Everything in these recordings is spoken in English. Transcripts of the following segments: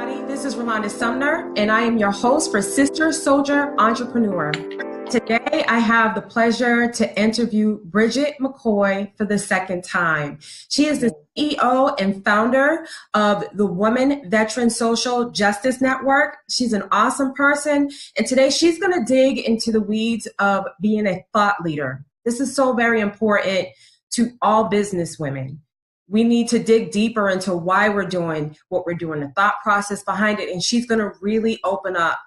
everybody. This is Rolande Sumner, and I am your host for Sister Soldier Entrepreneur. Today, I have the pleasure to interview BriGette McCoy for the second time. She is the CEO and founder of the Women Veteran Social Justice Network. She's an awesome person, and today she's going to dig into the weeds of being a thought leader. This is so very important to all business women. We need to dig deeper into why we're doing what we're doing, the thought process behind it, and she's going to really open up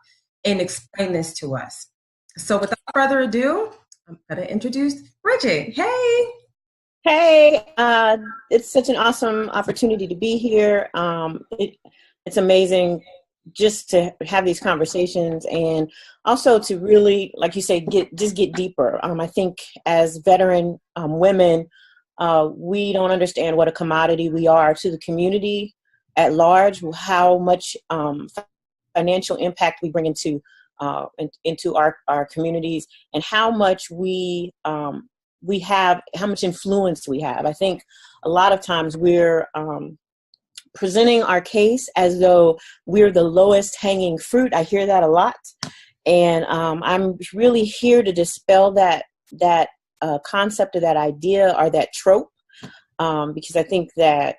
and explain this to us. So without further ado, I'm going to introduce BriGette. Hey! Hey, it's such an awesome opportunity to be here. It's amazing just to have these conversations and also to really, like you say, get deeper. I think as veteran women, we don't understand what a commodity we are to the community at large, how much financial impact we bring into our communities, and how much we have, how much influence we have. I think a lot of times we're presenting our case as though we're the lowest hanging fruit. I hear that a lot, and I'm really here to dispel that concept, or that idea, or that trope, because I think that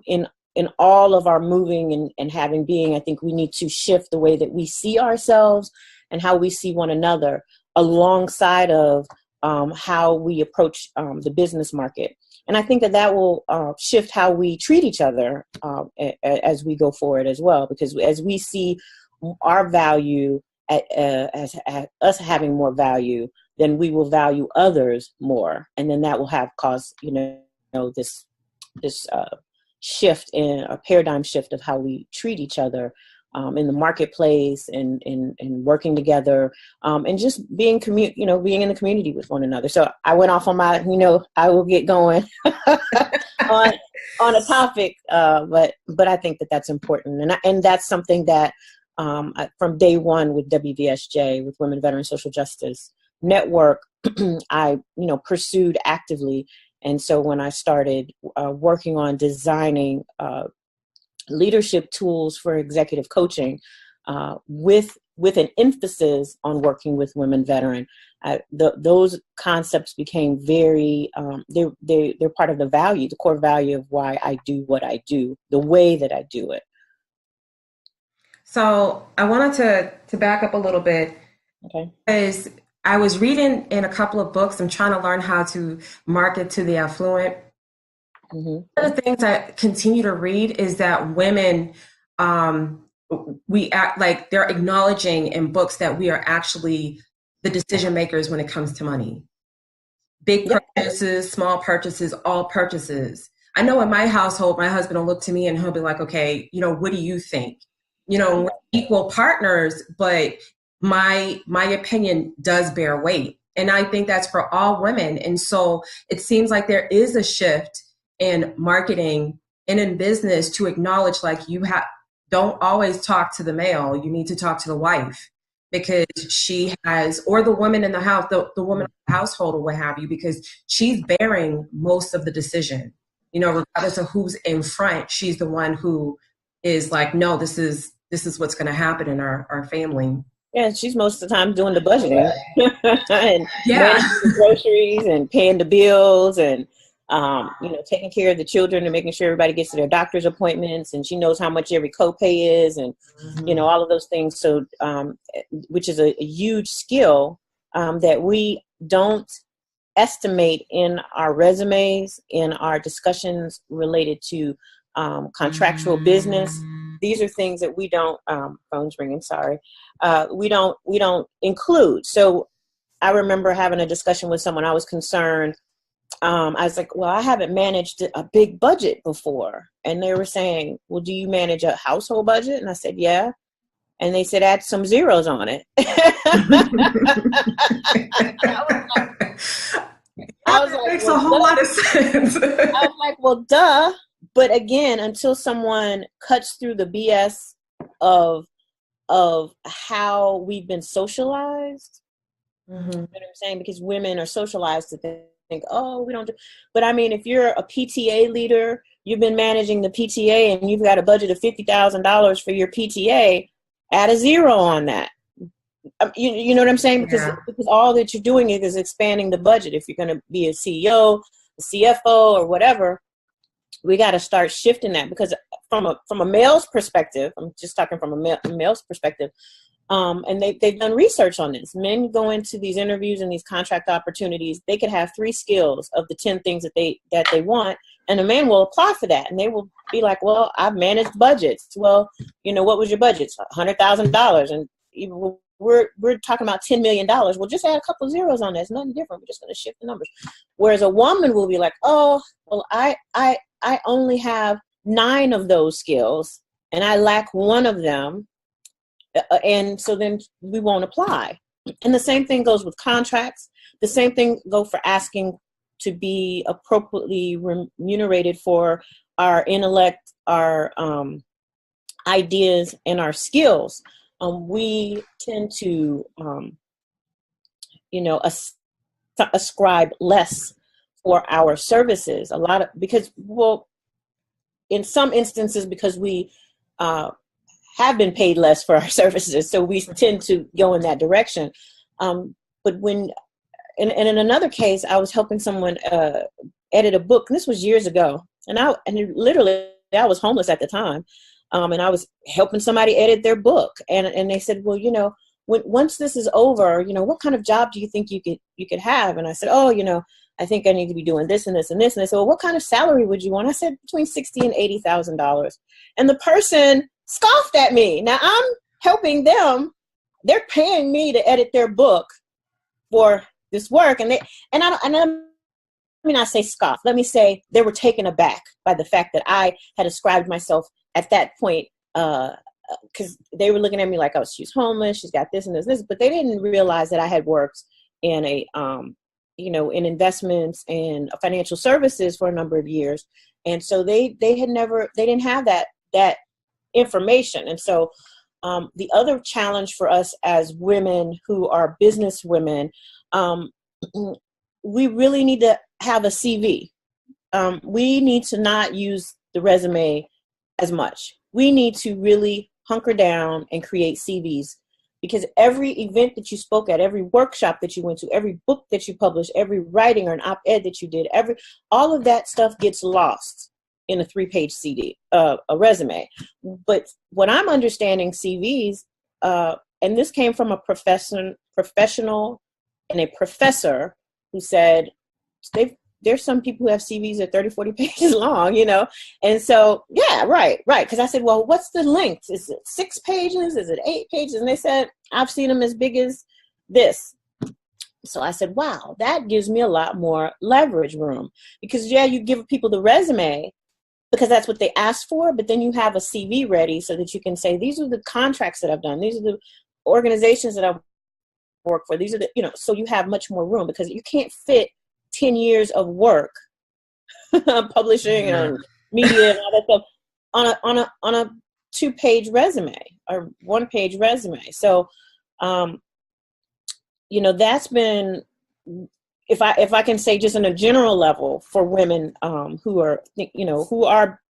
in all of our moving and having being, I think we need to shift the way that we see ourselves and how we see one another, alongside of how we approach the business market. And I think that will shift how we treat each other as we go forward as well, because as we see our value as us having more value, then we will value others more, and then that will cause this shift in a paradigm shift of how we treat each other in the marketplace, and working together, and just being being in the community with one another. So I went off on my, I will get going on a topic, but I think that that's important, and that's something that from day one with WVSJ, with Women Veteran Social Justice Network, I pursued actively. And so when I started working on designing leadership tools for executive coaching, with an emphasis on working with women veteran, those concepts became very they're part of the core value of why I do what I do, the way that I do it. So I wanted to back up a little bit. Okay. Because I was reading in a couple of books. I'm trying to learn how to market to the affluent. Mm-hmm. One of the things I continue to read is that women, we act like they're acknowledging in books that we are actually the decision makers when it comes to money. Big purchases, small purchases, all purchases. I know in my household, my husband will look to me and he'll be like, okay, what do you think? We're equal partners, but my opinion does bear weight. And I think that's for all women. And so it seems like there is a shift in marketing and in business to acknowledge, like, don't always talk to the male. You need to talk to the wife, because she has, or the woman in the house, the woman in the household, or what have you, because she's bearing most of the decision. Regardless of who's in front, she's the one who is like, no, this is what's going to happen in our family. Yeah, she's most of the time doing the budgeting and managing the groceries and paying the bills, and taking care of the children and making sure everybody gets to their doctor's appointments, and she knows how much every copay is, and all of those things. So, which is a huge skill that we don't estimate in our resumes, in our discussions related to contractual business. These are things that we don't, phone's ringing, sorry. We don't include. So I remember having a discussion with someone. I was concerned. I was like, well, I haven't managed a big budget before. And they were saying, well, do you manage a household budget? And I said, yeah. And they said, add some zeros on it. I was like, makes a whole lot of sense. I was like, well, duh. But again, until someone cuts through the BS of how we've been socialized, you know what I'm saying? Because women are socialized to think oh, we don't do, but I mean, if you're a PTA leader, you've been managing the PTA and you've got a budget of $50,000 for your PTA, add a zero on that. You know what I'm saying? Because all that you're doing is expanding the budget. If you're going to be a CEO, a CFO, or whatever, we got to start shifting that, because from a male's perspective, I'm just talking from a male's perspective, and they've done research on this. Men go into these interviews and these contract opportunities, they could have 3 skills of the 10 things that they want, and a man will apply for that, and they will be like, well, I've managed budgets. Well, what was your budget? $100,000, and we're talking about $10 million. We'll just add a couple of zeros on that. It's nothing different. We're just going to shift the numbers. Whereas a woman will be like, oh, well, I only have 9 of those skills and I lack 1 of them. And so then we won't apply. And the same thing goes with contracts. The same thing goes for asking to be appropriately remunerated for our intellect, our ideas, and our skills. We tend to, ascribe less for our services. In some instances, because we have been paid less for our services, so we tend to go in that direction. But when, and in another case, I was helping someone edit a book, and this was years ago, and I was homeless at the time. And I was helping somebody edit their book, and they said, well, once this is over, what kind of job do you think you could have? And I said, oh, I think I need to be doing this and this and this. And they said, well, what kind of salary would you want? I said between $60,000 and $80,000. And the person scoffed at me. Now I'm helping them; they're paying me to edit their book for this work, I say scoff. Let me say they were taken aback by the fact that I had ascribed myself at that point, because they were looking at me like, oh, she's homeless, she's got this and this, but they didn't realize that I had worked in in investments and financial services for a number of years. And so they didn't have that information. And so the other challenge for us as women who are business women, we really need to have a CV. We need to not use the resume as much. We need to really hunker down and create CVs, because every event that you spoke at, every workshop that you went to, every book that you published, every writing or an op-ed that you did, all of that stuff gets lost in a 3-page a resume. But what I'm understanding CVs, and this came from a professional and a professor who said there's some people who have CVs that are 30, 40 pages long, And so, yeah, right. Because I said, well, what's the length? Is it 6 pages? Is it 8 pages? And they said, I've seen them as big as this. So I said, wow, that gives me a lot more leverage room. Because, yeah, you give people the resume because that's what they asked for, but then you have a CV ready so that you can say, these are the contracts that I've done. These are the organizations that I've worked for. These are so you have much more room, because you can't fit 10 years of work publishing and media and all that stuff on a 2-page resume or 1-page resume. So that's been, if I can say, just on a general level, for women who are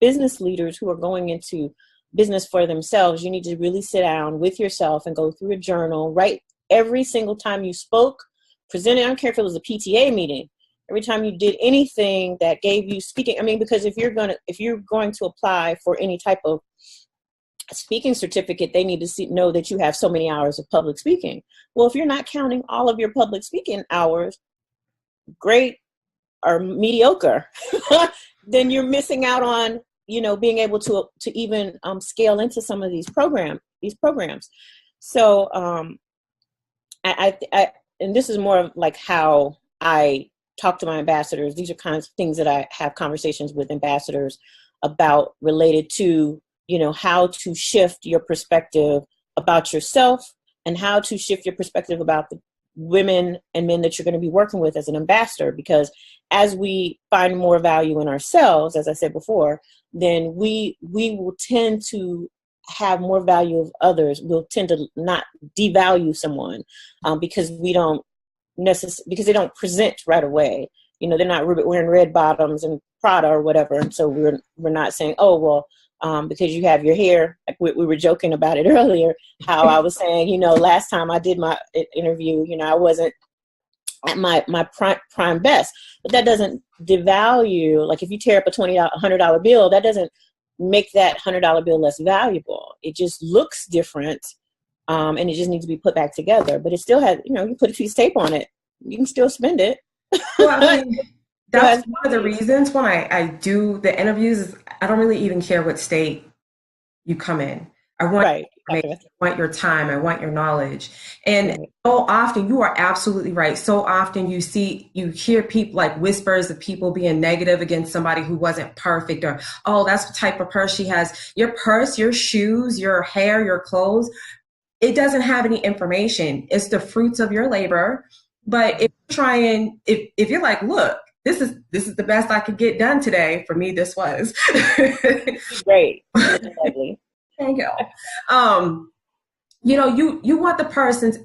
business leaders, who are going into business for themselves, you need to really sit down with yourself and go through a journal, write every single time you spoke, presented. I don't care if it was a PTA meeting, every time you did anything that gave you speaking. Because if you're going to apply for any type of speaking certificate, they need to know that you have so many hours of public speaking. Well, if you're not counting all of your public speaking hours, great or mediocre, then you're missing out on, being able to even scale into some of these programs. So I and this is more of like how I talk to my ambassadors. These are kinds of things that I have conversations with ambassadors about, related to, how to shift your perspective about yourself and how to shift your perspective about the women and men that you're going to be working with as an ambassador. Because as we find more value in ourselves, as I said before, then we will tend to have more value of others. We'll tend to not devalue someone because they don't present right away. they're not wearing red bottoms and Prada or whatever. And so we're not saying, oh, well, because you have your hair, like we were joking about it earlier, how I was saying, last time I did my interview, I wasn't at my prime best, but that doesn't devalue, like if you tear up a $100 bill, that doesn't make that $100 bill less valuable. It just looks different. And it just needs to be put back together, but it still has, you put a piece of tape on it, you can still spend it. Well, I mean, that's one of the reasons when I do the interviews is I don't really even care what state you come in. I want, right. I want your time. I want your knowledge. And so often, you are absolutely right. So often you hear people like whispers of people being negative against somebody who wasn't perfect, or, oh, that's the type of purse she has. Your purse, your shoes, your hair, your clothes, it doesn't have any information. It's the fruits of your labor. But if you're like, look, this is the best I could get done today. For me, this was great. Lovely. Thank you. You want the person's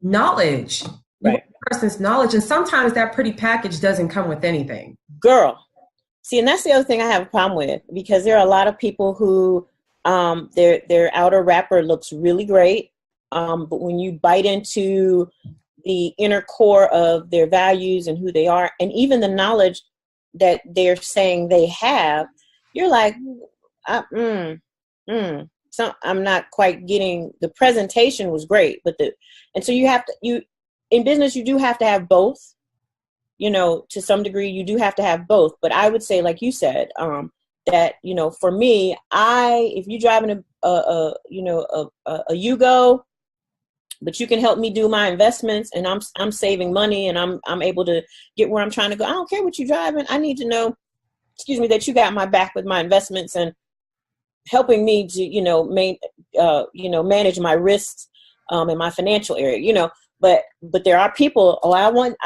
knowledge, right? And sometimes that pretty package doesn't come with anything. Girl, see, and that's the other thing I have a problem with, because there are a lot of people who their outer wrapper looks really great, but when you bite into the inner core of their values and who they are, and even the knowledge that they're saying they have, you're like, so I'm not quite getting. The presentation was great, but and so you in business, you do have to have both, to some degree you do have to have both. But I would say, like you said, that, for me, if you're driving a Yugo, but you can help me do my investments, and I'm saving money, and I'm able to get where I'm trying to go. I don't care what you're driving. I need to know, that you got my back with my investments and helping me to manage my risks in my financial area. But there are people. Oh, I wouldn't.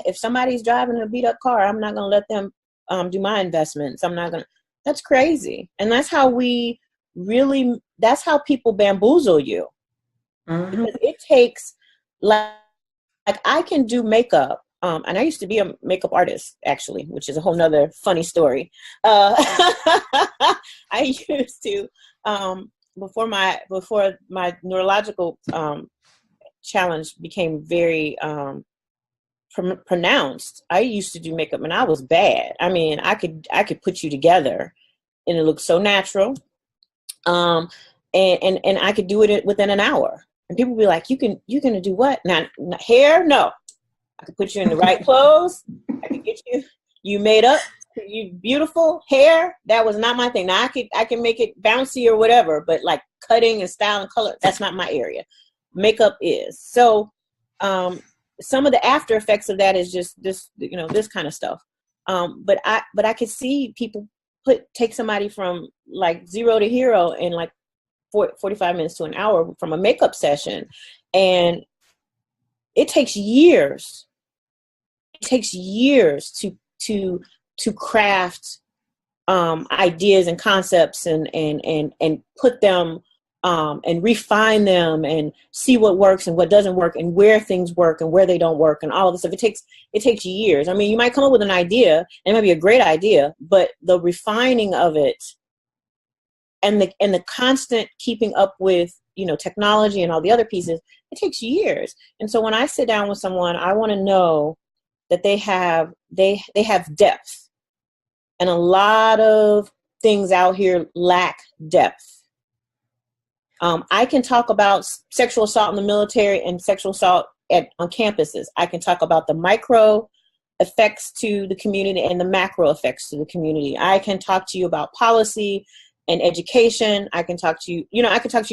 If somebody's driving a beat up car, I'm not going to let them do my investments. I'm not going to. That's crazy, and that's how that's how people bamboozle you. Mm-hmm. Because it takes, like I can do makeup, and I used to be a makeup artist, actually, which is a whole nother funny story. I used to, before my neurological challenge became very pronounced, I used to do makeup, and I was bad. I mean, I could put you together, and it looked so natural, and I could do it within an hour. And people be like, you're gonna do what? Now, hair? No. I could put you in the right clothes. I could get you made up. You beautiful. Hair? That was not my thing. Now I can make it bouncy or whatever, but like cutting and style and color, that's not my area. Makeup is. So some of the after effects of that is just this kind of stuff. But I could see people take somebody from like zero to hero in like 45 minutes to an hour from a makeup session. And it takes years. It takes years to craft ideas and concepts and put them and refine them and see what works and what doesn't work and where things work and where they don't work and all of this stuff. It takes years. I mean, you might come up with an idea, and it might be a great idea, but the refining of it and the constant keeping up with technology and all the other pieces, it takes years. And so when I sit down with someone, I want to know that they have depth, and a lot of things out here lack depth. I can talk about sexual assault in the military and sexual assault on campuses. I can talk about the micro effects to the community and the macro effects to the community. I can talk to you about policy and education. I can talk to you,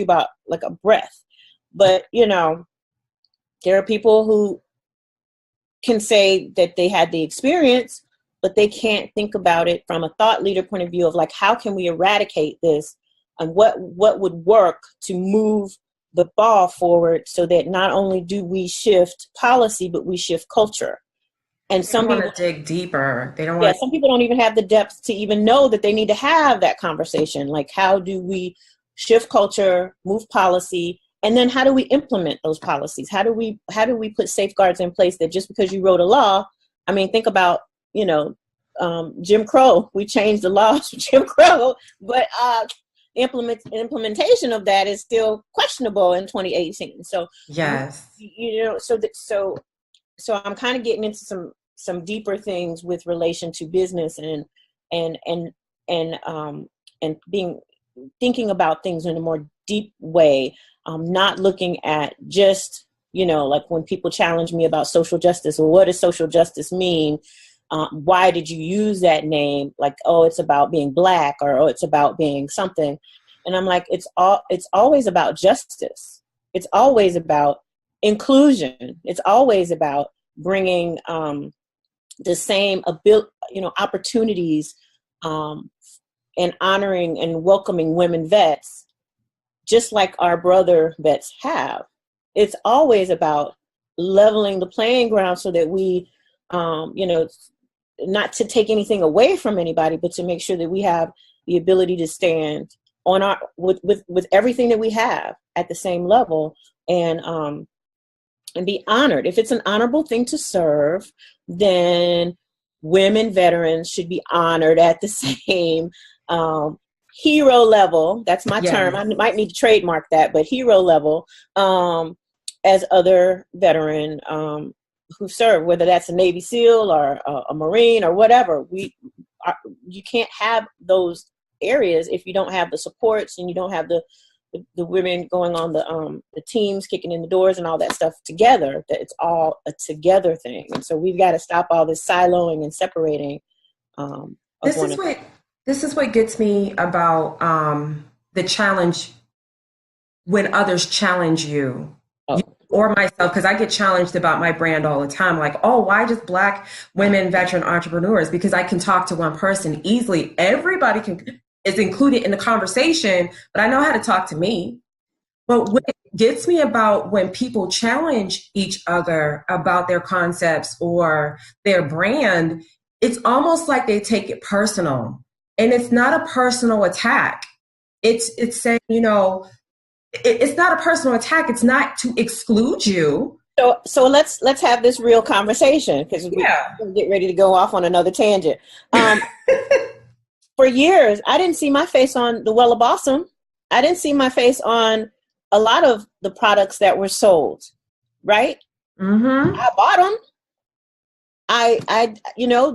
about like a breath. But, there are people who can say that they had the experience, but they can't think about it from a thought leader point of view of like, how can we eradicate this, and what would work to move the ball forward so that not only do we shift policy, but we shift culture. And some people want to dig deeper. They don't want. Yeah, some people don't even have the depth to even know that they need to have that conversation. Like, how do we shift culture, move policy, and then how do we implement those policies? How do we put safeguards in place that just because you wrote a law I mean, think about, Jim Crow. We changed the laws for Jim Crow, but implementation of that is still questionable in 2018. So, Yes. so I'm kind of getting into some deeper things with relation to business and thinking about things in a more deep way, not looking at just, like when people challenge me about social justice, or what does social justice mean? Why did you use that name? Like, oh, it's about being Black, or oh, it's about being something. And I'm like, it's always about justice. It's always about inclusion. It's always about bringing the same opportunities, and honoring and welcoming women vets, just like our brother vets have. It's always about leveling the playing ground so that we, not to take anything away from anybody, but to make sure that we have the ability to stand on with everything that we have at the same level, and be honored. If it's an honorable thing to serve, then women veterans should be honored at the same hero level. That's my term. I might need to trademark that, but hero level as other veteran who serve, whether that's a Navy SEAL or a Marine or whatever. You can't have those areas if you don't have the supports, and you don't have the women going on the teams, kicking in the doors and all that stuff together. That it's all a together thing. And so we've got to stop all this siloing and separating. This is what gets me about the challenge when others challenge you. Or myself, because I get challenged about my brand all the time. Like, oh, why just Black women veteran entrepreneurs? Because I can talk to one person easily. Everybody is included in the conversation, but I know how to talk to me. But what gets me about when people challenge each other about their concepts or their brand, it's almost like they take it personal. And it's not a personal attack. It's saying, it's not a personal attack. It's not to exclude you. So let's have this real conversation, because we get ready to go off on another tangent. For years, I didn't see my face on the Well of Awesome. I didn't see my face on a lot of the products that were sold. Right? Mm-hmm. I bought them.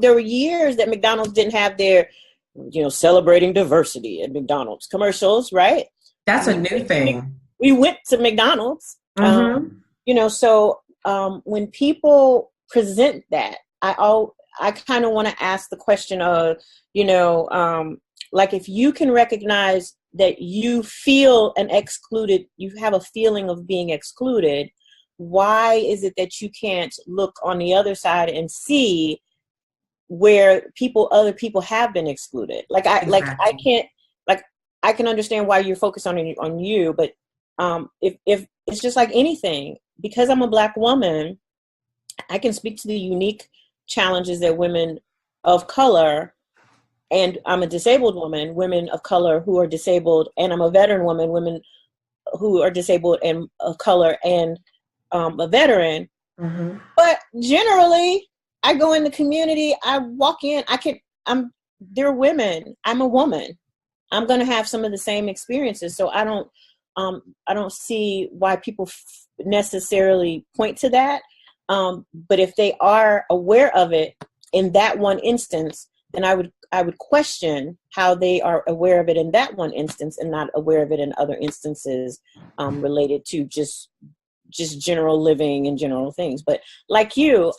There were years that McDonald's didn't have their, celebrating diversity at McDonald's commercials. Right? That's a new thing. We went to McDonald's. Mm-hmm. So when people present that, I kind of want to ask the question of, like, if you can recognize that you feel you have a feeling of being excluded, why is it that you can't look on the other side and see where other people have been excluded? I can understand why you're focused on you, but if it's just like anything, because I'm a Black woman, I can speak to the unique challenges that women of color, and I'm a disabled woman, women of color who are disabled, and I'm a veteran woman, women who are disabled and of color, and a veteran. Mm-hmm. But generally, I go in the community, I walk in, they're women, I'm a woman. I'm going to have some of the same experiences. So I don't see why people necessarily point to that. But if they are aware of it in that one instance, then I would question how they are aware of it in that one instance and not aware of it in other instances related to just general living and general things. But like I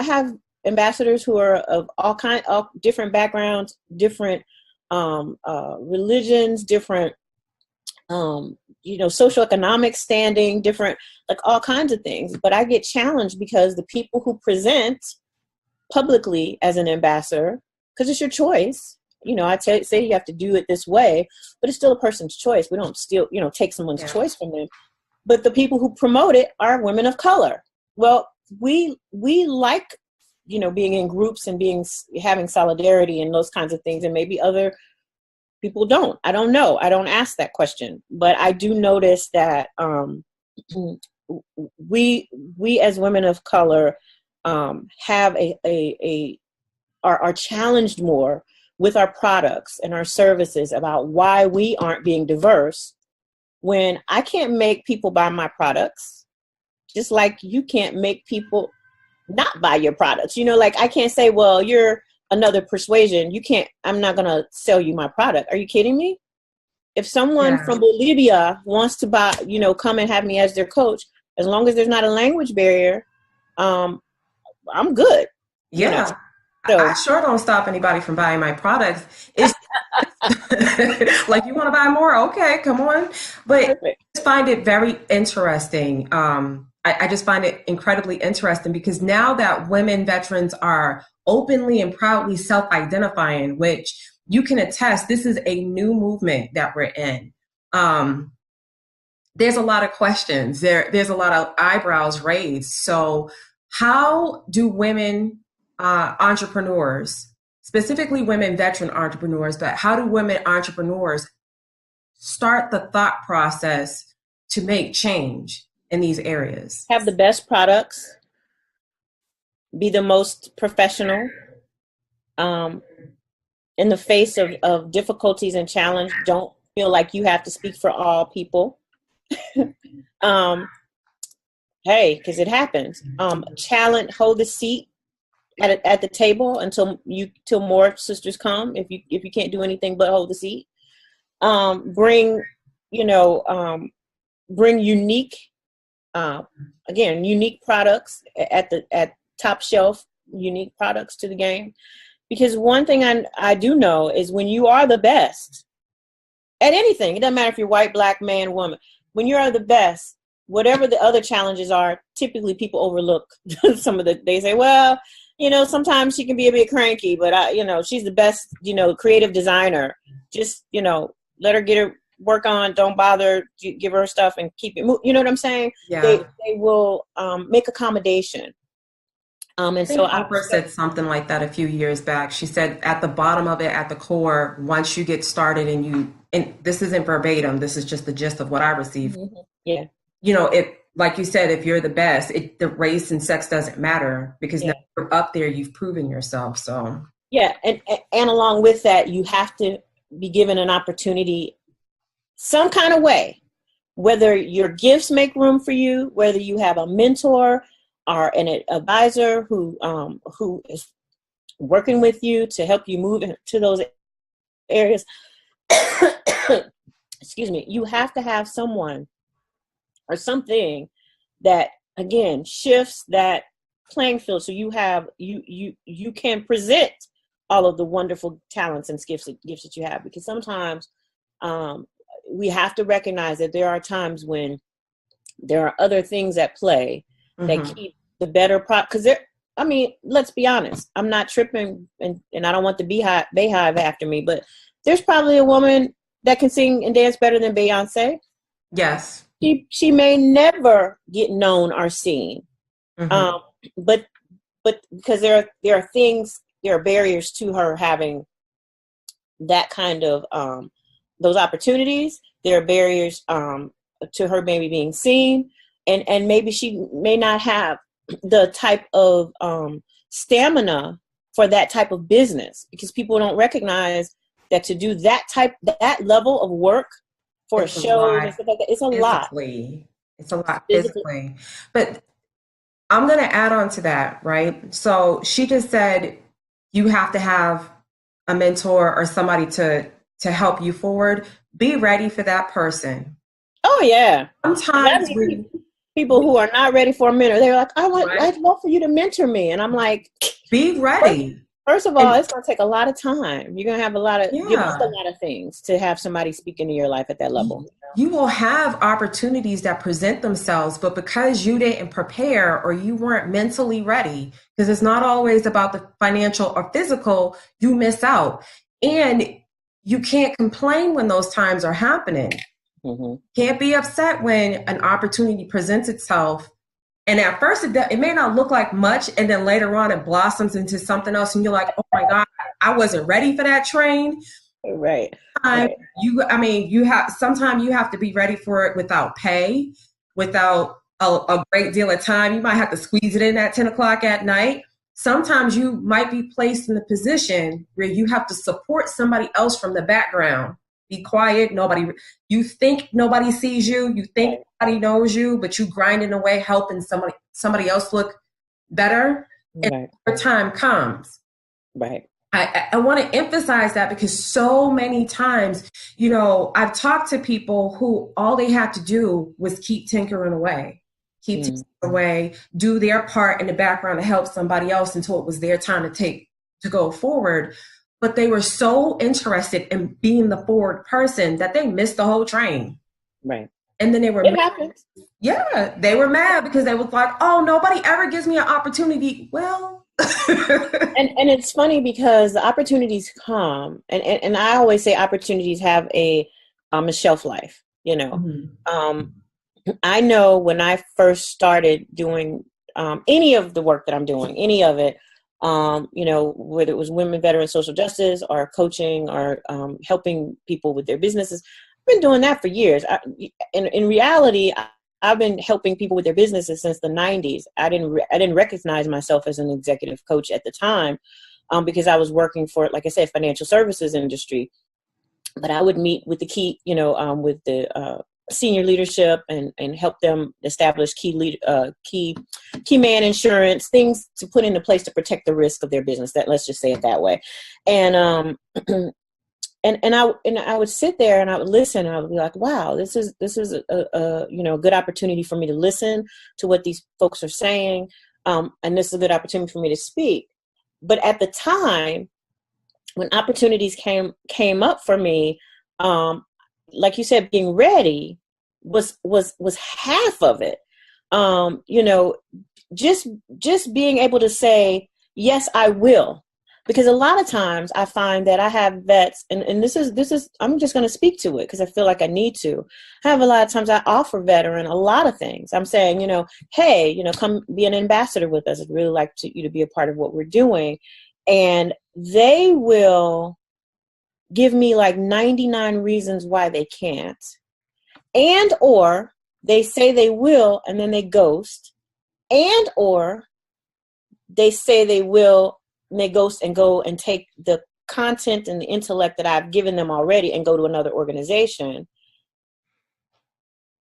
have ambassadors who are of all different backgrounds, different religions, different socioeconomic standing, different, like all kinds of things. But I get challenged because the people who present publicly as an ambassador, because it's your choice. I say you have to do it this way, but it's still a person's choice. We don't take someone's choice from them. But the people who promote it are women of color. Well, we like, being in groups and having solidarity and those kinds of things. And maybe other people don't. I don't know. I don't ask that question. But I do notice that we as women of color have are challenged more with our products and our services about why we aren't being diverse, when I can't make people buy my products, just like you can't make people not buy your products. You know, like I can't say, well, you're another persuasion. I'm not going to sell you my product. Are you kidding me? If someone Yeah. from Bolivia wants to buy, come and have me as their coach, as long as there's not a language barrier, I'm good. Yeah. So I sure don't stop anybody from buying my products. It's like, you want to buy more? Okay, come on. But perfect. I just find it very interesting. I just find it incredibly interesting because now that women veterans are openly and proudly self-identifying, which you can attest, this is a new movement that we're in. There's a lot of questions. There's a lot of eyebrows raised. So how do women entrepreneurs, specifically women veteran entrepreneurs, but how do women entrepreneurs start the thought process to make change in these areas? Have the best products, be the most professional, in the face of difficulties and challenge. Don't feel like you have to speak for all people. Hey, because it happens. Challenge, hold the seat at the table until more sisters come. If you can't do anything but hold the seat, bring unique, unique products at top shelf, unique products to the game. Because one thing I do know is when you are the best at anything, it doesn't matter if you're white, black, man, woman, when you are the best, whatever the other challenges are, typically people overlook they say, well, sometimes she can be a bit cranky, but she's the best, creative designer. Just, let her get her work on, don't bother, give her stuff and keep it moving. You know what I'm saying? Yeah. They will make accommodation. And so Oprah said something like that a few years back. She said at the bottom of it, at the core, once you get started and this isn't verbatim, this is just the gist of what I received. Mm-hmm. Yeah. Like you said, if you're the best, the race and sex doesn't matter because now you're up there, you've proven yourself. So yeah, and along with that, you have to be given an opportunity some kind of way, whether your gifts make room for you, whether you have a mentor or an advisor who is working with you to help you move into those areas. Excuse me. You have to have someone or something that, again, shifts that playing field, so you can present all of the wonderful talents and gifts that you have. Because sometimes we have to recognize that there are times when there are other things at play that keep the better because let's be honest, I'm not tripping and I don't want the Beehive after me, but there's probably a woman that can sing and dance better than Beyonce. Yes. She may never get known or seen. But because there are barriers to her having that kind of those opportunities. There are barriers to her maybe being seen, and maybe she may not have the type of stamina for that type of business, because people don't recognize that to do that level of work for a show and stuff like that, it's a lot. It's a lot physically. But I'm going to add on to that, right? So she just said you have to have a mentor or somebody to help you forward. Be ready for that person. Oh yeah. Sometimes people who are not ready for a mentor, they're like, I'd love for you to mentor me. And I'm like, be ready. First of all, it's going to take a lot of time. You're going to have give us a lot of things to have somebody speak into your life at that level. You will have opportunities that present themselves, but because you didn't prepare or you weren't mentally ready, because it's not always about the financial or physical, you miss out. And you can't complain when those times are happening. Can't be upset when an opportunity presents itself. And at first, it may not look like much, and then later on, it blossoms into something else, and you're like, "Oh my God, I wasn't ready for that train." Right. Sometimes you have to be ready for it without pay, without a great deal of time. You might have to squeeze it in at 10 o'clock at night. Sometimes you might be placed in the position where you have to support somebody else from the background. Be quiet. You think nobody sees you. You think nobody knows you, but you grinding away, helping somebody else look better. And your time comes. Right. I want to emphasize that because so many times, I've talked to people who all they had to do was keep tinkering away, do their part in the background to help somebody else until it was their time to go forward. But they were so interested in being the forward person that they missed the whole train. Right. And then they were mad. Happens. Yeah, they were mad because they was like, oh, nobody ever gives me an opportunity. Well, and it's funny because the opportunities come, and I always say opportunities have a shelf life. I know when I first started doing any of the work that I'm doing, any of it, whether it was women, veteran, social justice, or coaching, or helping people with their businesses, I've been doing that for years. In reality, I've been helping people with their businesses since the 90s. I didn't recognize myself as an executive coach at the time because I was working for, like I said, financial services industry. But I would meet with the key, with the senior leadership and help them establish key man insurance, things to put into place to protect the risk of their business. Let's just say it that way. And And I would sit there and I would listen and I would be like, wow, this is a good opportunity for me to listen to what these folks are saying. And this is a good opportunity for me to speak. But at the time when opportunities came up for me, like you said, being ready was half of it. Just being able to say, yes, I will. Because a lot of times I find that I have vets, and this is I'm just going to speak to it because I feel like I need to. I have a lot of times I offer veteran a lot of things. I'm saying, hey, come be an ambassador with us. I'd really like you to be a part of what we're doing. And they will give me like 99 reasons why they can't. And or they say they will and then they ghost. And or they say they will and they ghost and go and take the content and the intellect that I've given them already and go to another organization.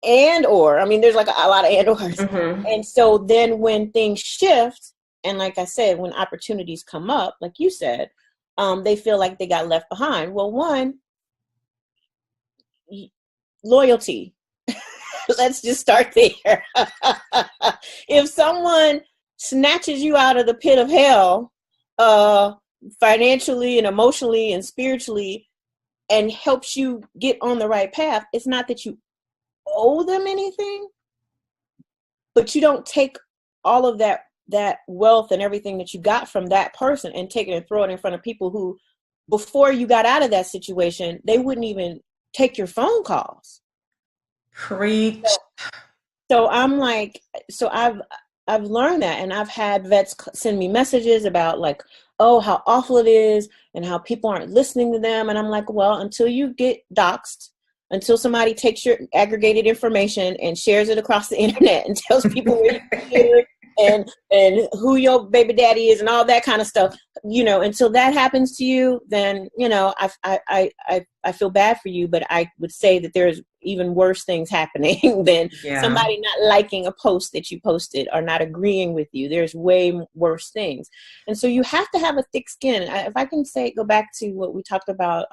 And or, there's like a lot of and ors. Mm-hmm. And so then when things shift, and like I said, when opportunities come up, like you said, they feel like they got left behind. Well, one, loyalty. Let's just start there. If someone snatches you out of the pit of hell, financially and emotionally and spiritually, and helps you get on the right path, it's not that you owe them anything, but you don't take all of that wealth and everything that you got from that person and take it and throw it in front of people who, before you got out of that situation, they wouldn't even take your phone calls. Preach. So I'm like, I've learned that, and I've had vets send me messages about like, oh, how awful it is and how people aren't listening to them. And I'm like, well, until you get doxxed, until somebody takes your aggregated information and shares it across the internet and tells people where you live and who your baby daddy is and all that kind of stuff, until that happens to you, then, I feel bad for you, but I would say that there's even worse things happening than somebody not liking a post that you posted or not agreeing with you. There's way worse things. And so you have to have a thick skin. If I can go back to what we talked about,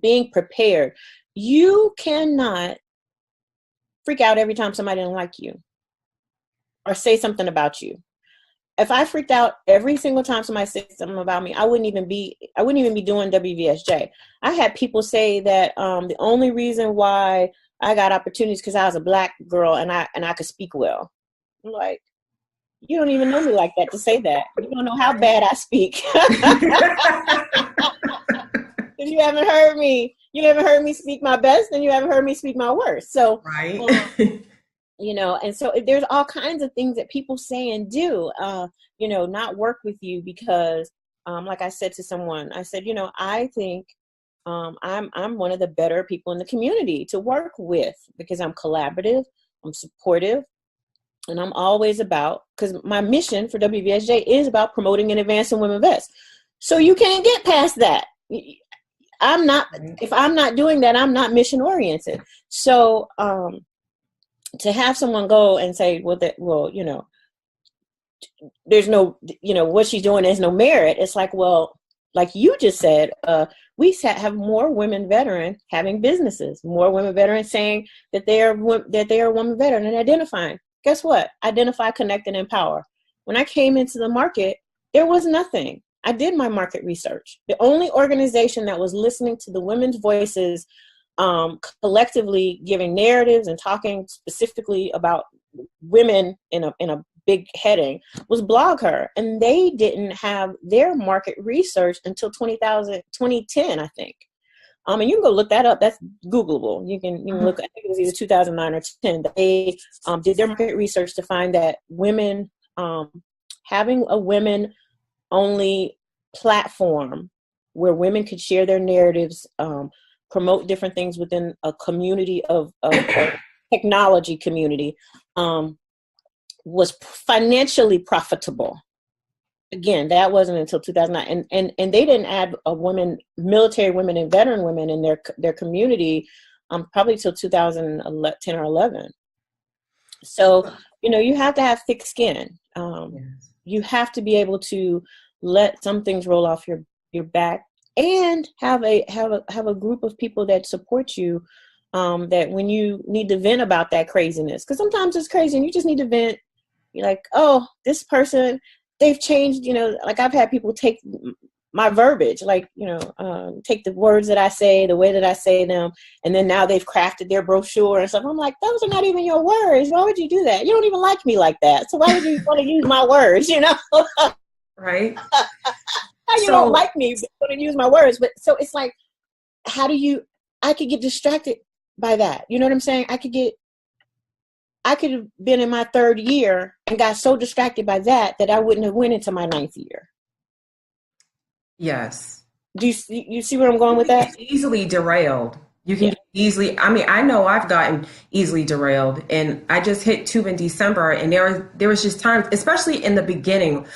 being prepared. You cannot freak out every time somebody doesn't like you or say something about you. If I freaked out every single time somebody said something about me, I wouldn't even be doing WVSJ. I had people say that the only reason why I got opportunities because I was a Black girl and I could speak well. I'm like, you don't even know me like that to say that. You don't know how bad I speak. If you haven't heard me speak my best, and you haven't heard me speak my worst. So, right. And so there's all kinds of things that people say and do, not work with you because, like I said to someone, I said, I think I'm one of the better people in the community to work with because I'm collaborative. I'm supportive, and I'm always about, because my mission for WVSJ is about promoting and advancing women vets. So you can't get past that. I'm not, if I'm not doing that, I'm not mission oriented. So to have someone go and say, well, you know, there's no, you know, what she's doing has no merit. It's like, well, like you just said, we have more women veterans having businesses, more women veterans saying that they are a woman veteran and identifying. Guess what? Identify, connect, and empower. When I came into the market, there was nothing. I did my market research. The only organization that was listening to the women's voices, collectively giving narratives and talking specifically about women in a big heading was Blog Her, and they didn't have their market research until 2010, I think. And you can go look that up. That's Googleable. You can look. I think it was either 2009 or 10. They did their market research to find that women, having a women-only platform where women could share their narratives, promote different things within a community of technology community, was financially profitable. Again, that wasn't until 2009, and they didn't add military women and veteran women in their community probably till 2010 or 11. So, you know, you have to have thick skin. Yes. You have to be able to let some things roll off your back, and have a group of people that support you. That when you need to vent about that craziness, because sometimes it's crazy and you just need to vent. You're like, oh, this person, they've changed, you know, like I've had people take my verbiage, like, you know, take the words that I say, the way that I say them, and then now they've crafted their brochure and stuff. I'm like, those are not even your words. Why would you do that? You don't even like me like that. So why would you want to use my words, you know? Right. How you don't like me, but you want to use my words. But so it's like, I could get distracted by that. You know what I'm saying? I could have been in my 3rd year and got so distracted by that I wouldn't have went into my 9th year. Yes. Do you see where I'm going with that? Easily derailed. You can get easily, I mean, I know I've gotten easily derailed, and I just hit tube in December, and there was just times, especially in the beginning,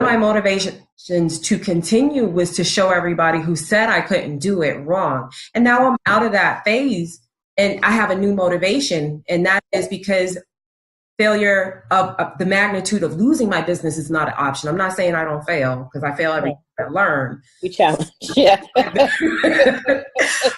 my motivations to continue was to show everybody who said I couldn't do it wrong. And now I'm out of that phase, and I have a new motivation, and that is because failure of the magnitude of losing my business is not an option. I'm not saying I don't fail, because I fail every time I learn. We challenge, yeah.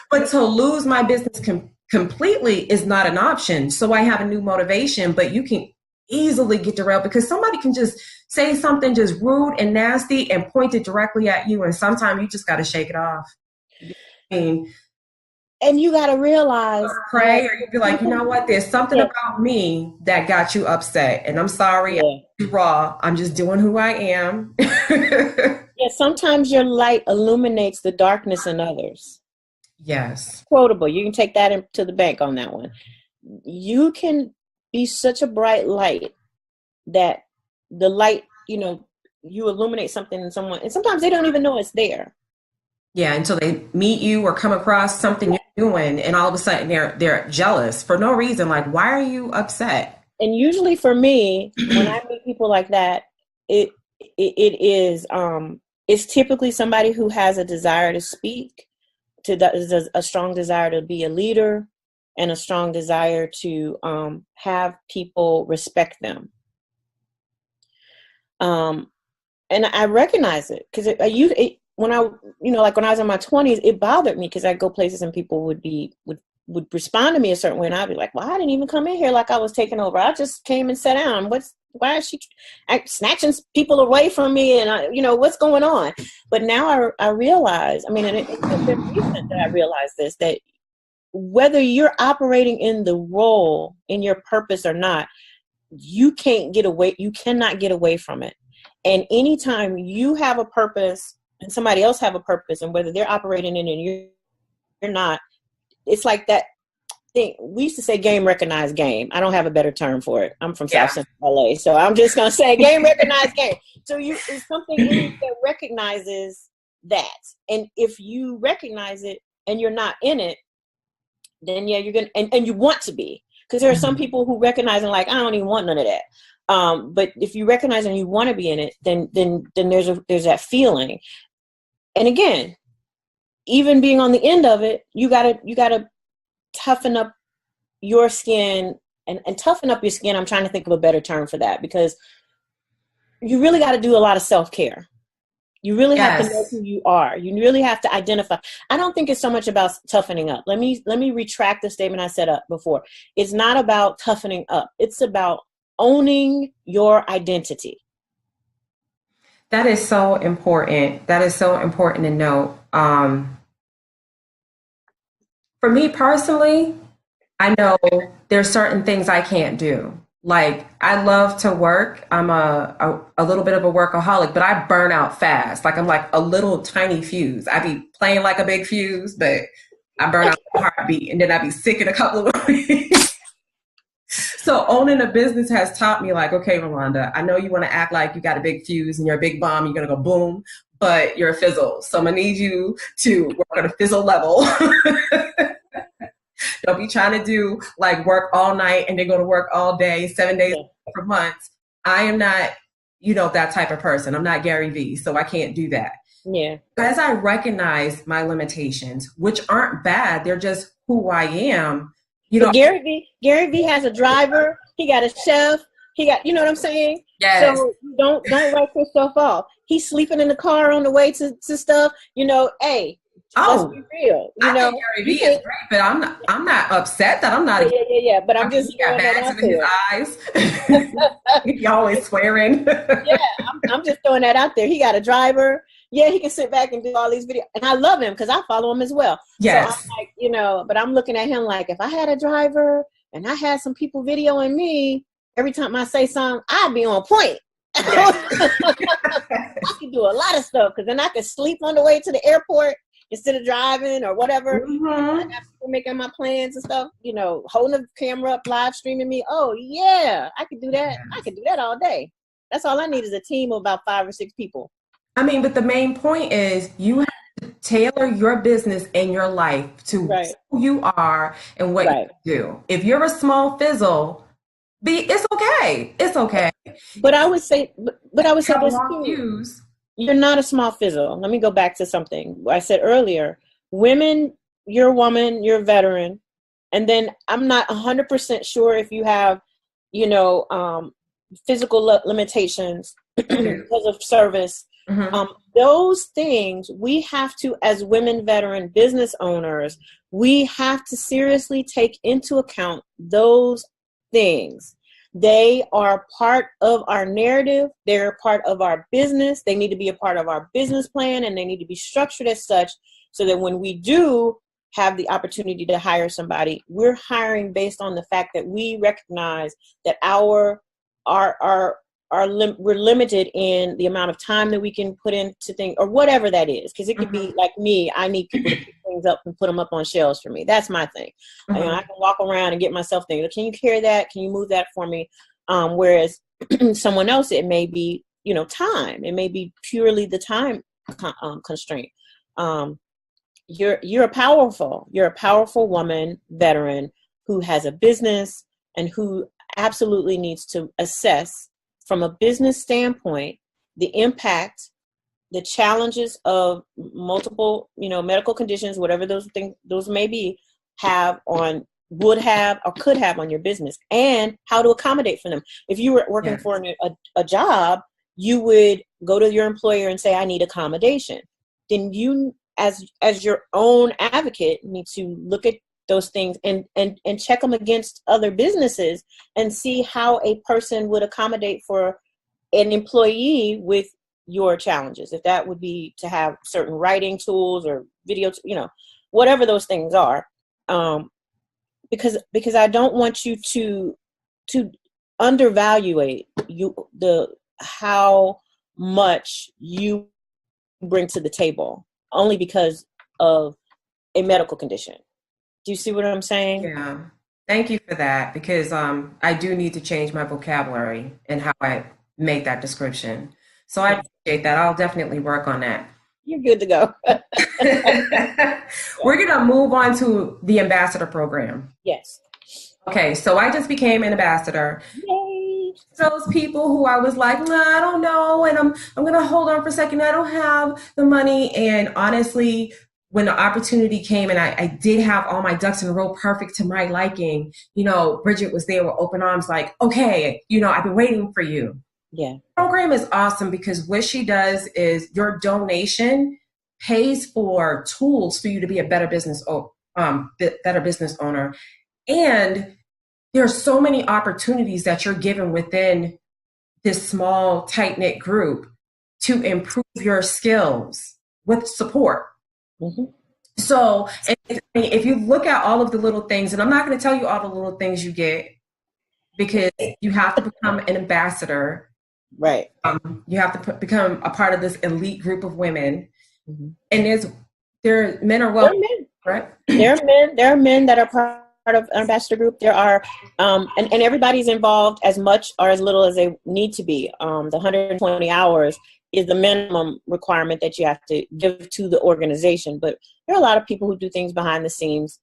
But to lose my business completely is not an option. So I have a new motivation, but you can easily get derailed because somebody can just say something just rude and nasty and point it directly at you. And sometimes you just got to shake it off. I mean, and you got to realize, pray, or you'd be like, you know what? There's something about me that got you upset, and I'm sorry. I'm raw. I'm just doing who I am. Yeah, sometimes your light illuminates the darkness in others. Yes. Quotable. You can take that into the bank on that one. You can be such a bright light that the light, you know, you illuminate something in someone, and sometimes they don't even know it's there. Yeah, until they meet you or come across something you're doing, and all of a sudden they're jealous for no reason. Like, why are you upset? And usually for me, when I meet people like that, it is it's typically somebody who has a desire to speak, a strong desire to be a leader, and a strong desire to have people respect them. And I recognize it because when I was in my 20s, it bothered me because I'd go places and people would respond to me a certain way, and I'd be like, well, I didn't even come in here like I was taking over. I just came and sat down. Why is she snatching people away from me? And what's going on? But now I realize, and it's been recent that I realized this, that whether you're operating in the role, in your purpose or not, you cannot get away from it. And anytime you have a purpose and somebody else have a purpose, and whether they're operating in it and you're not, it's like that thing. We used to say game recognized game. I don't have a better term for it. I'm from South Central LA, so I'm just going to say game recognized game. So it's something in you that recognizes that. And if you recognize it and you're not in it, then you're going to, and you want to be. Because there are some people who recognize and like, I don't even want none of that. But if you recognize and you want to be in it, then there's that feeling. And again, even being on the end of it, you gotta toughen up your skin and toughen up your skin. I'm trying to think of a better term for that, because you really got to do a lot of self-care. You really have to know who you are. You really have to identify. I don't think it's so much about toughening up. Let me retract the statement I said up before. It's not about toughening up. It's about owning your identity. That is so important. That is so important to note. For me personally, I know there's certain things I can't do. Like, I love to work. I'm a little bit of a workaholic, but I burn out fast. Like, I'm like a little tiny fuse. I be playing like a big fuse, but I burn out a heartbeat, and then I be sick in a couple of weeks. So owning a business has taught me, like, okay, Rolanda, I know you want to act like you got a big fuse and you're a big bomb, you're going to go boom, but you're a fizzle. So I'm going to need you to work on a fizzle level. Don't be trying to do like work all night and then go to work all day, 7 days for months. I am not, that type of person. I'm not Gary Vee, so I can't do that. Yeah. As I recognize my limitations, which aren't bad, they're just who I am. Gary Vee has a driver. He got a chef. He got, you know what I'm saying? Yes. So don't write yourself off. He's sleeping in the car on the way to stuff. Hey. Let's be real. I think Gary Vee is great, but I'm not upset that I'm not. Yeah. But I'm just got bags in his eyes. He always swearing. Yeah, I'm just throwing that out there. He got a driver. Yeah, he can sit back and do all these videos, and I love him because I follow him as well. Yes. So I'm like, but I'm looking at him like, if I had a driver and I had some people videoing me, every time I say something, I'd be on point. I could do a lot of stuff, because then I could sleep on the way to the airport instead of driving or whatever. Mm-hmm. I got people making my plans and stuff, holding the camera up, live streaming me. Oh yeah, I could do that. I could do that all day. That's all I need is a team of about 5 or 6 people. I mean, but the main point is you have to tailor your business and your life to who you are and what you do. If you're a small fizzle, it's okay. It's okay. But I would say this too. You're not a small fizzle. Let me go back to something I said earlier. Women, you're a woman, you're a veteran. And then I'm not 100% sure if you have, physical limitations because of service. Mm-hmm. Those things we have to, as women veteran business owners, we have to seriously take into account those things. They are part of our narrative. They're part of our business. They need to be a part of our business plan, and they need to be structured as such so that when we do have the opportunity to hire somebody, we're hiring based on the fact that we recognize that we're limited in the amount of time that we can put into things, or whatever that is. Because it could be like me, I need people to pick things up and put them up on shelves for me. That's my thing. I can walk around and get myself things. Can you carry that? Can you move that for me? Whereas someone else, it may be, time. It may be purely the time constraint. You're a powerful woman veteran who has a business and who absolutely needs to assess from a business standpoint the impact, the challenges of multiple, medical conditions, whatever those may be, would have or could have on your business, and how to accommodate for them. If you were working for a job, you would go to your employer and say, I need accommodation. Then you, as your own advocate, need to look at those things and check them against other businesses and see how a person would accommodate for an employee with your challenges. If that would be to have certain writing tools or videos, whatever those things are. Because I don't want you to undervaluate how much you bring to the table only because of a medical condition. Do you see what I'm saying? Yeah. Thank you for that, because I do need to change my vocabulary and how I make that description. So I appreciate that. I'll definitely work on that. You're good to go. We're going to move on to the ambassador program. Yes. Okay, so I just became an ambassador. Yay! Those people who I was like, nah, I don't know, and I'm gonna hold on for a second. I don't have the money. And honestly, when the opportunity came and I did have all my ducks in a row perfect to my liking, BriGette was there with open arms, like, okay, I've been waiting for you. Yeah. Program is awesome because what she does is your donation pays for tools for you to be a better better business owner. And there are so many opportunities that you're given within this small, tight knit group to improve your skills with support. Mm-hmm. So if you look at all of the little things, and I'm not going to tell you all the little things you get because you have to become an ambassador. Right. You have to become a part of this elite group of women. Mm-hmm. And men are welcome, right? There are men that are part of an ambassador group. There are, and everybody's involved as much or as little as they need to be. The 120 hours is the minimum requirement that you have to give to the organization. But there are a lot of people who do things behind the scenes,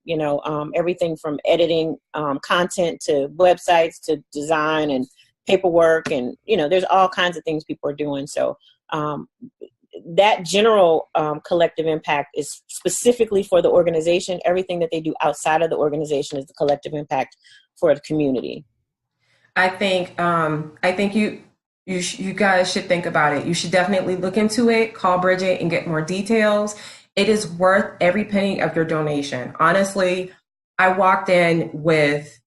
everything from editing content to websites to design and paperwork. And, there's all kinds of things people are doing. So that general collective impact is specifically for the organization. Everything that they do outside of the organization is the collective impact for the community. I think you guys should think about it. You should definitely look into it, call BriGette and get more details. It is worth every penny of your donation. Honestly, I walked in with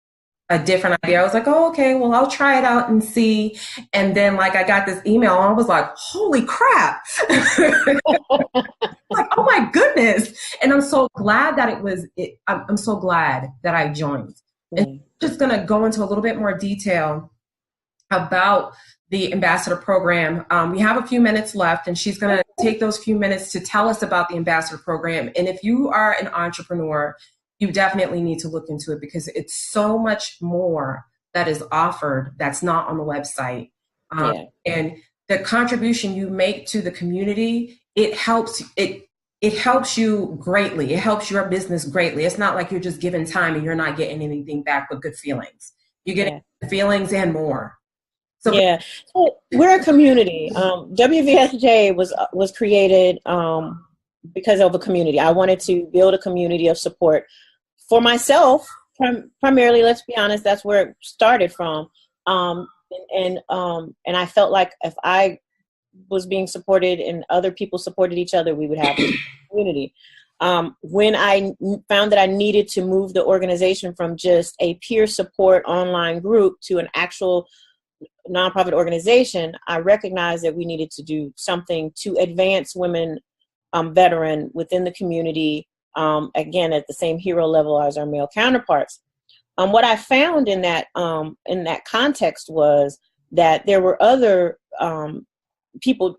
a different idea. I was like, oh, okay, well, I'll try it out and see. And then I got this email and I was like, holy crap. Like, oh my goodness. And I'm so glad that I'm so glad that I joined. And I'm just going to go into a little bit more detail about the ambassador program. We have a few minutes left and she's going to take those few minutes to tell us about the ambassador program. And if you are an entrepreneur, you definitely need to look into it because it's so much more that is offered that's not on the website. And the contribution you make to the community, it helps you greatly. It helps your business greatly. It's not like you're just giving time and you're not getting anything back but good feelings. You're getting feelings and more. So we're a community. WVSJ was created because of a community. I wanted to build a community of support for myself. Primarily, let's be honest, that's where it started from. And I felt like if I was being supported and other people supported each other, we would have a community. When I found that I needed to move the organization from just a peer support online group to an actual nonprofit organization, I recognized that we needed to do something to advance women veteran within the community, again, at the same hero level as our male counterparts. What I found in that context was that there were other people,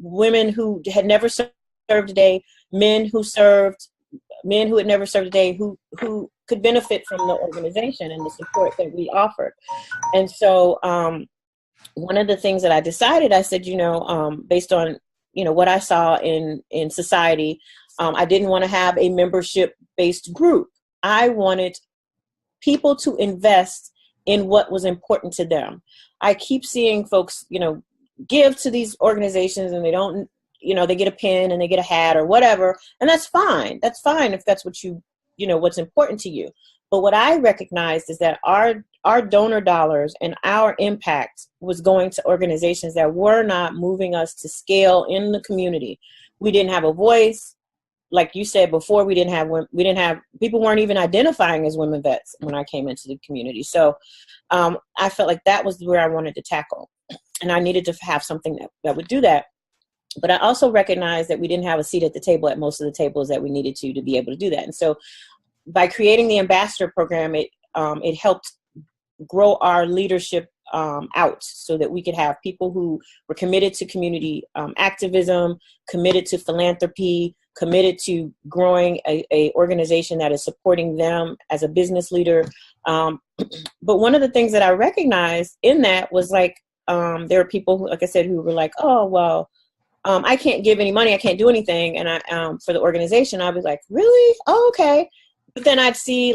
women who had never served a day, men who had never served a day, who could benefit from the organization and the support that we offered. And so one of the things that I decided, I said, based on, what I saw in society, I didn't want to have a membership-based group. I wanted people to invest in what was important to them. I keep seeing folks, give to these organizations and they don't, they get a pin and they get a hat or whatever. And that's fine. That's fine if that's what what's important to you. But what I recognized is that our donor dollars and our impact was going to organizations that were not moving us to scale in the community. We didn't have a voice. Like you said before, people weren't even identifying as women vets when I came into the community. So I felt like that was where I wanted to tackle. And I needed to have something that would do that. But I also recognized that we didn't have a seat at the table at most of the tables that we needed to be able to do that. And so by creating the ambassador program, it helped grow our leadership out so that we could have people who were committed to community activism, committed to philanthropy, committed to growing a organization that is supporting them as a business leader. But one of the things that I recognized in that was there are people who, like I said, who were like, oh, well, I can't give any money. I can't do anything. And for the organization, I was like, really? Oh, okay. But then I'd see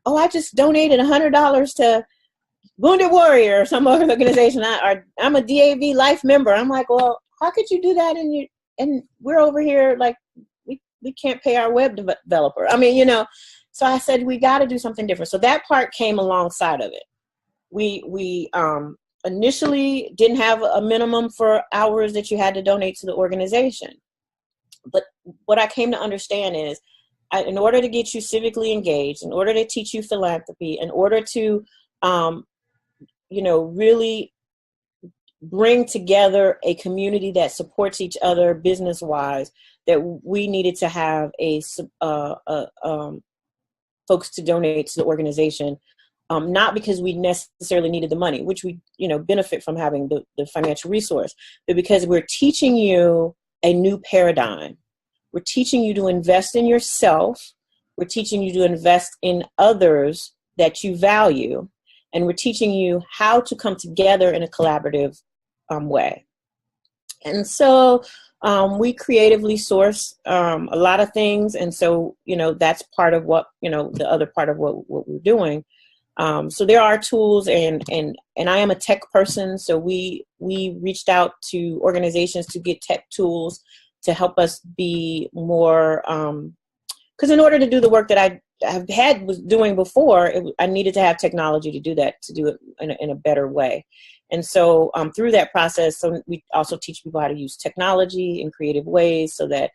oh, I just donated $100 to Wounded Warrior or some other organization. I'm a DAV Life member. I'm like, well, how could you do that? And we're over here like we can't pay our web developer. I mean, so I said, we got to do something different. So that part came alongside of it. We initially didn't have a minimum for hours that you had to donate to the organization. But what I came to understand is, in order to get you civically engaged, in order to teach you philanthropy, in order to, really bring together a community that supports each other business-wise, that we needed to have folks to donate to the organization, not because we necessarily needed the money, which we benefit from having the financial resource, but because we're teaching you a new paradigm. We're teaching you to invest in yourself. We're teaching you to invest in others that you value. And we're teaching you how to come together in a collaborative way. And so we creatively source a lot of things. And so, that's part of what, the other part of what we're doing. So there are tools, and I am a tech person. So we reached out to organizations to get tech tools to help us be more, because in order to do the work that I was doing before, I needed to have technology to do that, to do it in a better way. And so through that process, so we also teach people how to use technology in creative ways so that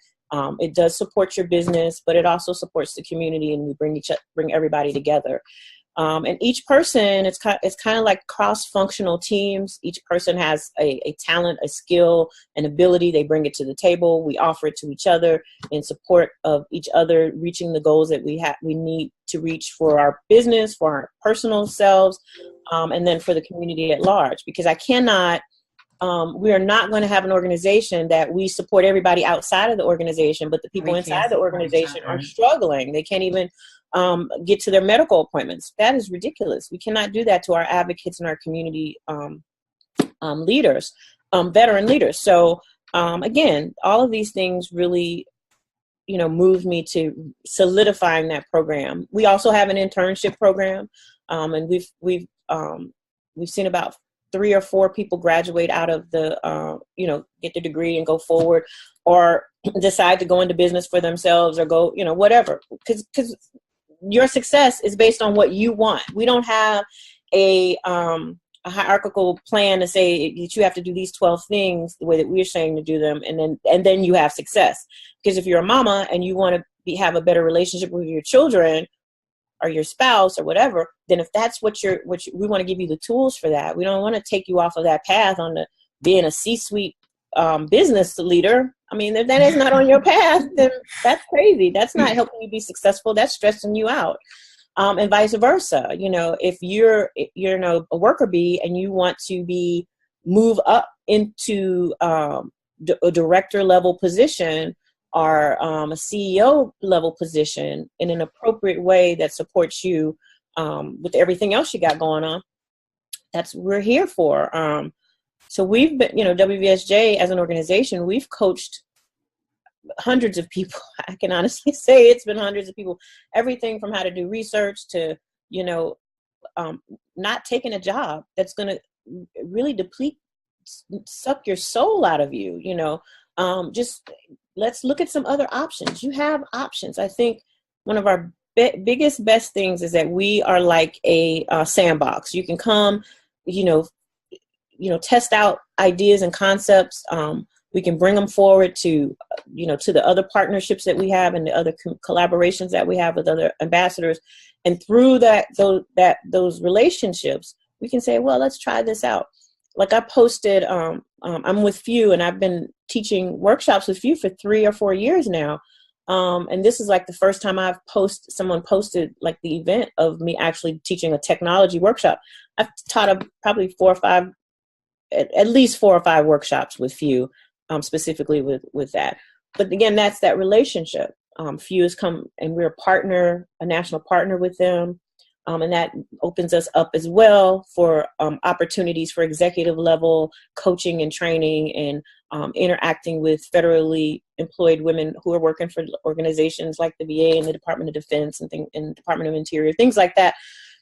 it does support your business, but it also supports the community, and we bring everybody together. And each person, it's kind of like cross-functional teams. Each person has a talent, a skill, an ability. They bring it to the table. We offer it to each other in support of each other reaching the goals that we need to reach for our business, for our personal selves, and then for the community at large. Because we are not going to have an organization that we support everybody outside of the organization, but the people inside the organization are struggling. They can't even get to their medical appointments. That is ridiculous. We cannot do that to our advocates and our community leaders, veteran leaders. So again, all of these things really, moved me to solidifying that program. We also have an internship program, and we've seen about 3 or 4 people graduate out of the, get the degree and go forward, or decide to go into business for themselves, or go, whatever. Because your success is based on what you want. We don't have a hierarchical plan to say that you have to do these 12 things the way that we're saying to do them, and then you have success. Because if you're a mama and you want to have a better relationship with your children or your spouse or whatever, then if that's what we want to give you the tools for that. We don't want to take you off of that path on the being a C-suite business leader. I mean, if that is not on your path, then that's crazy. That's not helping you be successful. That's stressing you out. And vice versa. If you're a worker bee and you want to move up into a director level position, or a CEO level position in an appropriate way that supports you with everything else you got going on, that's what we're here for. So we've been, WVSJ as an organization, we've coached hundreds of people. I can honestly say it's been hundreds of people, everything from how to do research to, not taking a job that's going to really suck your soul out of you, just let's look at some other options. You have options. I think one of our best things is that we are like a sandbox. You can come, test out ideas and concepts. We can bring them forward to the other partnerships that we have and the other collaborations that we have with other ambassadors. And through those relationships, we can say, well, let's try this out. Like I posted, I'm with Few, and I've been teaching workshops with Few for 3 or 4 years now. And this is like the first time someone posted like the event of me actually teaching a technology workshop. I've taught probably 4 or 5, at least 4 or 5 workshops with Few, specifically with that. But again, that's that relationship. Few has come, and we're a national partner with them. And that opens us up as well for opportunities for executive level coaching and training and interacting with federally employed women who are working for organizations like the VA and the Department of Defense and Department of Interior, things like that.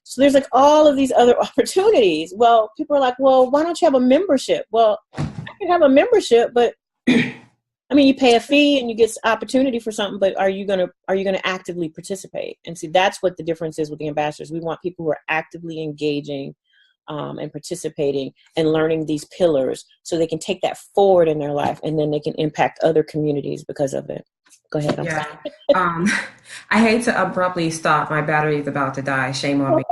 So there's like all of these other opportunities. Well, people are like, well, why don't you have a membership? Well, I can have a membership, but I mean, you pay a fee and you get opportunity for something, but are you gonna actively participate? And see, that's what the difference is with the ambassadors. We want people who are actively engaging and participating and learning these pillars so they can take that forward in their life, and then they can impact other communities because of it. Go ahead. I hate to abruptly stop. My battery is about to die. Shame on me.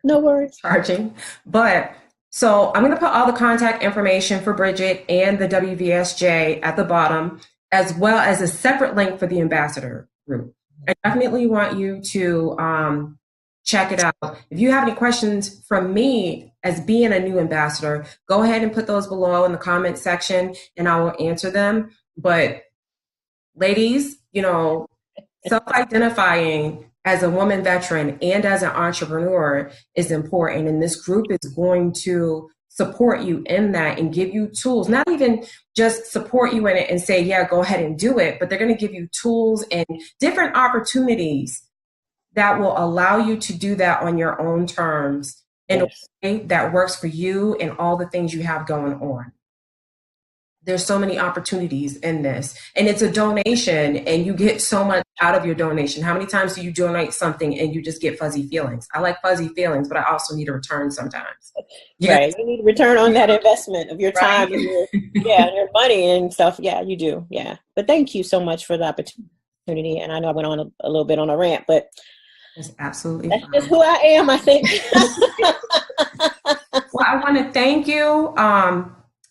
No worries. Charging. But so I'm going to put all the contact information for BriGette and the WVSJ at the bottom, as well as a separate link for the ambassador group. I definitely want you to check it out. If you have any questions from me as being a new ambassador, go ahead and put those below in the comment section and I will answer them. But ladies, you know, self-identifying as a woman veteran and as an entrepreneur is important. And this group is going to support you in that and give you tools, not even just support you in it and say, yeah, go ahead and do it, but they're going to give you tools and different opportunities that will allow you to do that on your own terms in a way that works for you and all the things you have going on. There's so many opportunities in this, and it's a donation and you get so much out of your donation. How many times do you donate something and you just get fuzzy feelings? I like fuzzy feelings, but I also need a return sometimes. Right. You need a return on that investment of your time and your money and stuff. Yeah, you do. Yeah. But thank you so much for the opportunity. And I know I went on a little bit on a rant, but it's absolutely that's just who I am, I think. Well, I want to thank you.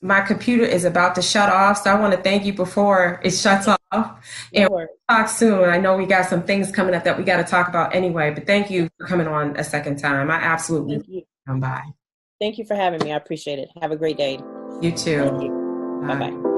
My computer is about to shut off, so I want to thank you before it shuts off. And we'll talk soon. I know we got some things coming up that we got to talk about anyway, but thank you for coming on a second time. I absolutely come by. Thank you for having me. I appreciate it. Have a great day. You too. Bye-bye.